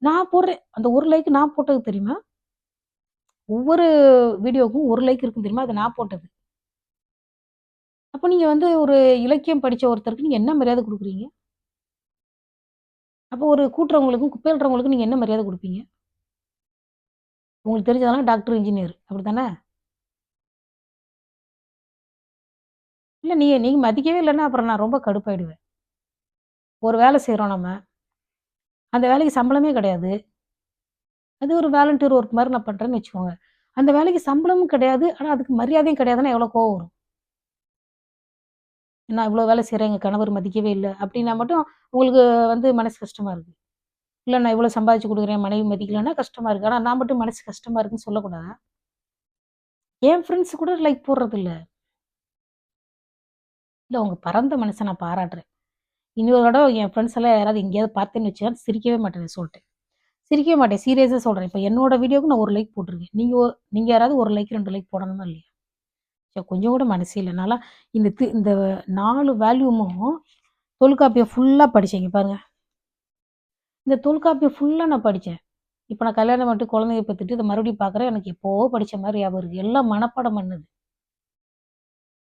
நான் போடுறேன். அந்த 1 லைக் நான் போட்டது தெரியுமா? ஒவ்வொரு வீடியோவுக்கும் 1 லைக் இருக்கும் தெரியுமா? அது நான் போட்டது. அப்ப நீங்க வந்து ஒரு இலக்கியம் படிச்ச ஒருத்தருக்கு நீங்க என்ன மரியாதை குடுக்குறீங்க? அப்போ ஒரு கூட்டுறவங்களுக்கும், குப்பை அள்ளுறவங்களுக்கும் நீங்க என்ன மரியாதை குடுப்பீங்க? உங்களுக்கு தெரிஞ்சதெல்லாம் டாக்டர், இன்ஜினியர் அப்படித்தானே? இல்ல நீங்க நீங்க மதிக்கவே இல்லன்னா, அப்புறம் நான் ரொம்ப கடுப்பாயிடுவேன். ஒரு வேலை செய்றோம் நம்ம. அந்த வேலைக்கு சம்பளமே கிடையாது. அது ஒரு வாலண்டியர் ஒர்க் மாரி நான் பண்றேன்னு வச்சுக்கோங்க. அந்த வேலைக்கு சம்பளமும் கிடையாது. ஆனா அதுக்கு மரியாதையும் கிடையாதுன்னா எவ்வளோ கோவம் வரும்? நான் இவ்வளோ வேலை செய்றேன், எங்க கணவர் மதிக்கவே இல்ல. அப்டின்னா மட்டும் உங்களுக்கு வந்து மனசு கஷ்டமா இருக்கு. இல்ல நான் இவ்வளோ சம்பாதிச்சு குடுக்குறேன், மனைவி மதிக்கலன்னா கஷ்டமா இருக்கு. ஆனா நான் மட்டும் மனசு கஷ்டமா இருக்குன்னு சொல்லக்கூடாதா? என் ஃப்ரெண்ட்ஸ் கூட லைக் போடுறதில்ல. இல்ல உங்க பரந்த மனச நான் பாராட்டுறேன். இன்னொரு தடவ என் ஃப்ரெண்ட்ஸ் எல்லாம் யாராவது எங்கேயாவது பார்த்தேன்னு வச்சுக்கோங்க, சிரிக்கவே மாட்டேன்னு சொல்ட்டேன். சிரிக்கவே மாட்டேன். சீரியஸா சொல்றேன். இப்ப என்னோட வீடியோவுக்கு நான் 1 லைக் போட்டுருக்கேன். நீங்க யாராவது 1 லைக், 2 லைக் போடணுமா இல்லையா? கொஞ்சம் கூட மனசே இல்ல. நான்லாம் இந்த 4 வால்யூமும் தொல்காப்பியம் ஃபுல்லா படிச்சேன். இங்க பாருங்க. இந்த தொல்காப்பியம் ஃபுல்லா நான் படிச்சேன். இப்ப நான் கல்யாணம் பண்ணிட்டு குழந்தைய பெத்துட்டு இத மறுபடியும் பார்க்குறேன். எனக்கு எப்பவோ படிச்ச மாரி ஞாபகம் இருக்கு. எல்லாம் மனப்பாடம் பண்ணது.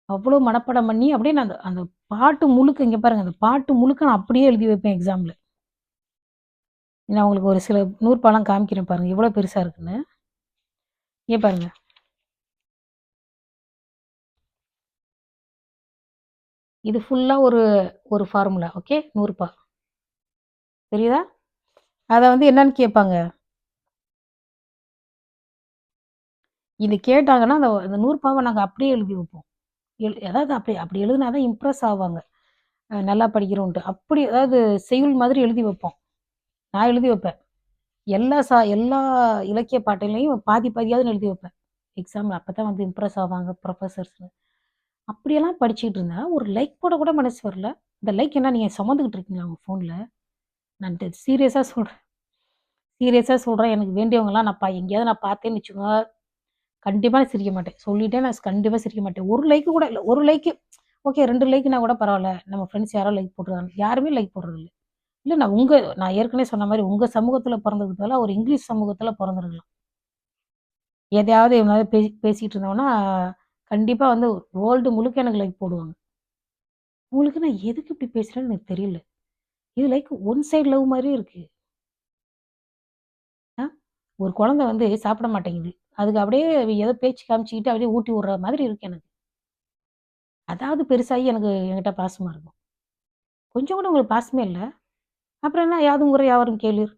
அவ்ளோ மனப்பாடம் பண்ணி அப்படியே நான் அந்த அந்த பாட்டு முழுக்க இங்க பாருங்க. அந்த பாட்டு முழுக்க நான் அப்படியே எழுதி வைப்பேன் எக்ஸாம்ல. நான் உங்களுக்கு ஒரு சில நூற்பாலாம் காமிக்கிறேன் பாருங்க. எவ்வளோ பெருசா இருக்குன்னு. இங்க பாருங்க. இது ஃபுல்லா ஒரு ஒரு ஃபார்முலா. ஓகே. நூற்பா. தெரியுதா? அத வந்து என்னன்னு கேட்பாங்க. இது கேட்டாங்கன்னா, அந்த அந்த நூற்பாவ நாங்க அப்படியே எழுதி வைப்போம். அதாவது அப்படி அப்படி எழுதினா தான் இம்ப்ரெஸ் ஆவாங்க. நல்லா படிக்கிறோன்ட்டு. அப்படி அதாவது செய்யுள் மாதிரி எழுதி வைப்போம். நான் எழுதி வைப்பேன். எல்லா இலக்கிய பாட்டுலயும் பாதி பாதியாவது எழுதி வைப்பேன். எக்ஸாம்ல அப்பதான் வந்து இம்ப்ரெஸ் ஆவாங்க புரொஃபசர்ஸ்ன்னு. அப்படியெல்லாம் படிச்சுக்கிட்டு இருந்தேன். ஒரு லைக் போட கூட மனசு வரல. இந்த லைக் என்ன நீங்க சுமந்துகிட்டு இருக்கீங்களா உங்க ஃபோன்ல? நான் சீரியஸா சொல்றேன். சீரியஸா சொல்றேன். எனக்கு வேண்டியவங்கலாம் எங்கேயாவது நான் பார்த்தேன்னு வச்சுக்கோங்க, கண்டிப்பா நான் சிரிக்க மாட்டேன். சொல்லிட்டேன் நான் கண்டிப்பா சிரிக்க மாட்டேன். ஒரு லைக் கூட இல்ல. ஒரு லைக் ஓகே 2 லைக்னா கூட பரவால்ல. நம்ம ஃப்ரெண்ட்ஸ் யாரோ லைக் போட்டுருக்காங்க. யாருமே லைக் போடுறதில்ல. இல்ல நான் ஏற்கனவே சொன்ன மாரி உங்க சமூகத்துல பொறந்ததுக்கு பதிலா ஒரு இங்கிலீஷ் சமூகத்துல பொறந்திருக்கலாம். எதையாவது எவனாவது பேசிட்டு இருந்தோம்னா, கண்டிப்பா வந்து வேர்ல்டு முழுக்க எனக்கு லைக் போடுவாங்க. உங்களுக்கு நான் எதுக்கு இப்படி பேசுறேன்னு எனக்கு தெரியல. இது லைக் ஒன் சைட் லவ் மாரியே இருக்கு. அ ஒரு குழந்தை வந்து சாப்பிட மாட்டேங்குது. அதுக்கு அப்படியே ஏதோ பேச்சு காமிச்சுக்கிட்டு அப்படியே ஊட்டி விடுற மாதிரி இருக்கு எனக்கு. அதாவது பெருசாகி என்கிட்ட பாசமா இருக்கும். கொஞ்சம் கூட உங்களுக்கு பாசமே இல்ல. அப்புறம் என்ன யாதும் ஊரே யாவரும் கேளீர்.